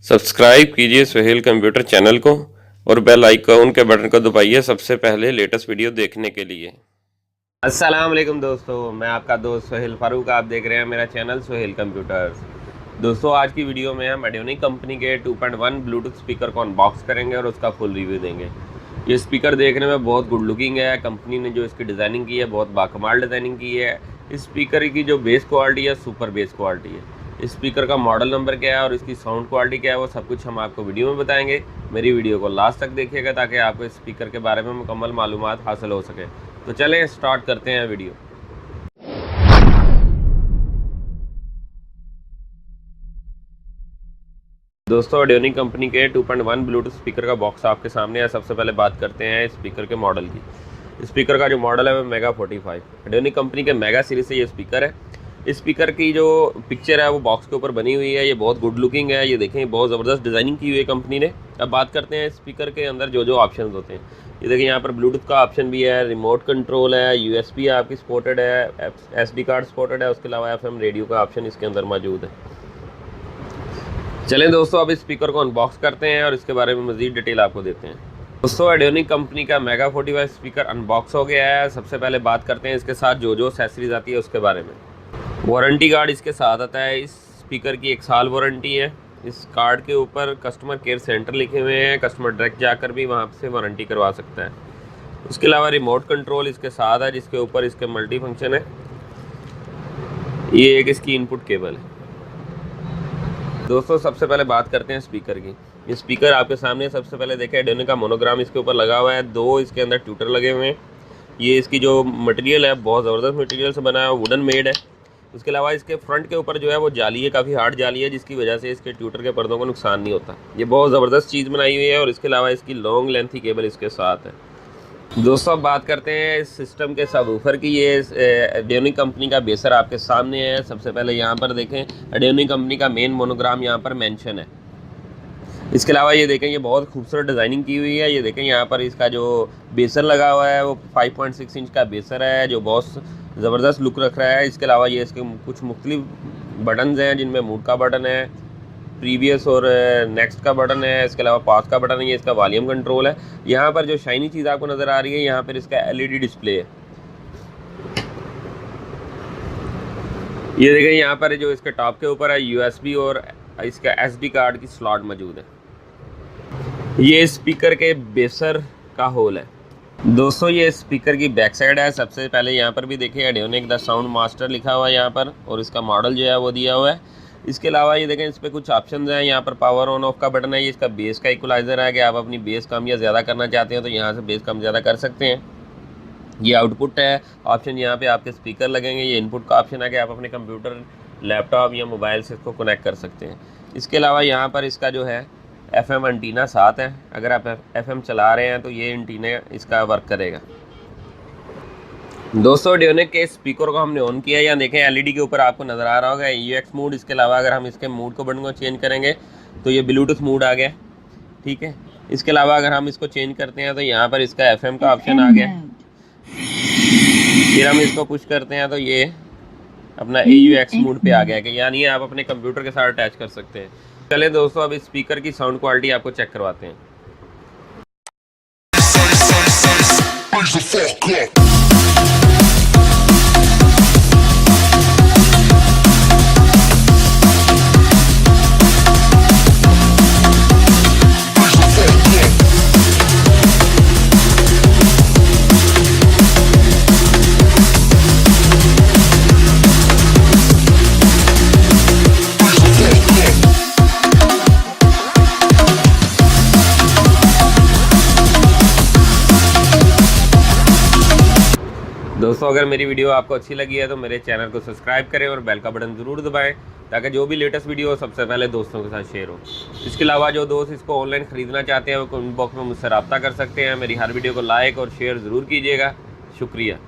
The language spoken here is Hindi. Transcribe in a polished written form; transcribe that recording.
सब्सक्राइब कीजिए सुहेल कंप्यूटर चैनल को और बेल आइकॉन के बटन को दबाइए सबसे पहले लेटेस्ट वीडियो देखने के लिए। अस्सलाम वालेकुम दोस्तों, मैं आपका दोस्त सुहेल फारूक, आप देख रहे हैं मेरा चैनल सुहेल कंप्यूटर्स। दोस्तों आज की वीडियो में हम एडियोनिक कंपनी के 2.1 ब्लूटूथ स्पीकर को अनबॉक्स करेंगे और उसका फुल रिव्यू देंगे। ये स्पीकर देखने में बहुत गुड लुकिंग है। कंपनी ने जो इसकी डिज़ाइनिंग की है बहुत बाकमाल डिज़ाइनिंग की है। इस स्पीकर की जो बेस क्वालिटी है सुपर बेस क्वालिटी है। इस स्पीकर का मॉडल नंबर क्या है और इसकी साउंड क्वालिटी क्या है वो सब कुछ हम आपको वीडियो में बताएंगे। मेरी वीडियो को लास्ट तक देखिएगा ताकि आपको इस स्पीकर के बारे में मुकम्मल मालूमात हासिल हो सके। तो चलें स्टार्ट करते हैं वीडियो। दोस्तों एडियोनिक कंपनी के 2.1 ब्लूटूथ स्पीकर का बॉक्स आपके सामने है। सबसे पहले बात करते हैं स्पीकर के मॉडल की। स्पीकर का जो मॉडल है वो मेगा 45 एडियोनिक कंपनी के मेगा सीरीज से ये स्पीकर है। इस स्पीकर की जो पिक्चर है वो बॉक्स के ऊपर बनी हुई है। ये बहुत गुड लुकिंग है। ये देखें बहुत ज़बरदस्त डिज़ाइनिंग की हुई है कंपनी ने। अब बात करते हैं स्पीकर के अंदर जो जो ऑप्शन होते हैं। ये देखें यहाँ पर ब्लूटूथ का ऑप्शन भी है, रिमोट कंट्रोल है, USB आपकी सपोर्टेड है, SD कार्ड सपोर्टेड है। उसके अलावा FM रेडियो का ऑप्शन इसके अंदर मौजूद है। चलें दोस्तों अब इस स्पीकर को अनबॉक्स करते हैं और इसके बारे में मज़ीद डिटेल आपको देते हैं। दोस्तों एडियोनिक कंपनी का मेगा 45 स्पीकर अनबॉक्स हो गया है। सबसे पहले बात करते हैं इसके साथ जो जो एक्सेसरीज आती है उसके बारे में। वारंटी कार्ड इसके साथ आता है। इस स्पीकर की 1 साल वारंटी है। इस कार्ड के ऊपर कस्टमर केयर सेंटर लिखे हुए हैं। कस्टमर डायरेक्ट जाकर भी वहाँ से वारंटी करवा सकता है। उसके अलावा रिमोट कंट्रोल इसके साथ है जिसके ऊपर इसके मल्टी फंक्शन है। ये एक इसकी इनपुट केबल है। दोस्तों सबसे पहले बात करते हैं स्पीकर की। ये स्पीकर आपके सामने सबसे पहले देखें एडियोनिक का मोनोग्राम इसके ऊपर लगा हुआ है। 2 इसके अंदर ट्यूटर लगे हुए हैं। ये इसकी जो मटेरियल है बहुत ज़बरदस्त मटेरियल से बना है, वुडन मेड है। उसके अलावा इसके फ्रंट के ऊपर जो है वो जाली है, काफ़ी हार्ड जाली है जिसकी वजह से इसके ट्यूटर के पर्दों को नुकसान नहीं होता। ये बहुत ज़बरदस्त चीज़ बनाई हुई है और इसके अलावा इसकी लॉन्ग लेंथी केबल इसके साथ है। दोस्तों अब बात करते हैं इस सिस्टम के सबवूफर की। ये एडियोनिक कंपनी का बेसर आपके सामने है। सबसे पहले यहाँ पर देखें एडियोनिक कंपनी का मेन मोनोग्राम यहाँ पर मेंशन है। इसके अलावा ये देखें ये बहुत खूबसूरत डिज़ाइनिंग की हुई है। ये देखें यहाँ पर इसका जो बेसर लगा हुआ है वो 5.6 इंच का बेसर है जो बहुत ज़बरदस्त लुक रख रहा है। इसके अलावा ये इसके कुछ मुख्तलिफ बटन्स हैं जिनमें मूड का बटन है, प्रीवियस और नेक्स्ट का बटन है। इसके अलावा पास का बटन है। ये इसका वॉल्यूम कंट्रोल है। यहाँ पर जो शाइनी चीज़ आपको नज़र आ रही है यहाँ पर इसका LED डिस्प्ले है। ये देखें यहाँ पर जो इसके टॉप के ऊपर है USB और इसका SD कार्ड की स्लॉट मौजूद है। ये स्पीकर के बेसर का होल है। दोस्तों ये स्पीकर की बैक साइड है। सबसे पहले यहाँ पर भी देखिए एडियोनिक द साउंड मास्टर लिखा हुआ है यहाँ पर और इसका मॉडल जो है वो दिया हुआ है। इसके अलावा ये देखें इस पर कुछ ऑप्शंस हैं। यहाँ पर पावर ऑन ऑफ का बटन है। ये इसका बेस का इक्वलाइज़र है कि आप अपनी बेस कम या ज़्यादा करना चाहते हैं तो यहाँ से बेस कम ज़्यादा कर सकते हैं। ये आउटपुट है ऑप्शन, यहाँ पे आपके स्पीकर लगेंगे। ये इनपुट का ऑप्शन है कि आप अपने कंप्यूटर, लैपटॉप या मोबाइल से इसको कनेक्ट कर सकते हैं। इसके अलावा यहाँ पर इसका जो है FM एंटीना साथ है। अगर आप FM चला रहे हैं तो ये एंटीना इसका वर्क करेगा। दोस्तों एडियोनिक के स्पीकर को हमने ऑन किया। यहाँ देखें LED के ऊपर आपको नज़र आ रहा होगा UX मोड। इसके अलावा अगर हम इसके मूड को बटन को चेंज करेंगे तो ये ब्लूटूथ मूड आ गया, ठीक है। इसके अलावा अगर हम इसको चेंज करते हैं तो यहाँ पर इसका FM का ऑप्शन आ गया। फिर हम इसको पुश करते हैं तो ये अपना AUX मोड पे आ गया कि यानी आप अपने कंप्यूटर के साथ अटैच कर सकते हैं। चलें दोस्तों अब इस स्पीकर की साउंड क्वालिटी आपको चेक करवाते हैं। दोस्तों अगर मेरी वीडियो आपको अच्छी लगी है तो मेरे चैनल को सब्सक्राइब करें और बेल का बटन ज़रूर दबाएं ताकि जो भी लेटेस्ट वीडियो हो सबसे पहले दोस्तों के साथ शेयर हो। इसके अलावा जो दोस्त इसको ऑनलाइन ख़रीदना चाहते हैं वो कमेंट बॉक्स में मुझसे रब्ता कर सकते हैं। मेरी हर वीडियो को लाइक और शेयर ज़रूर कीजिएगा। शुक्रिया।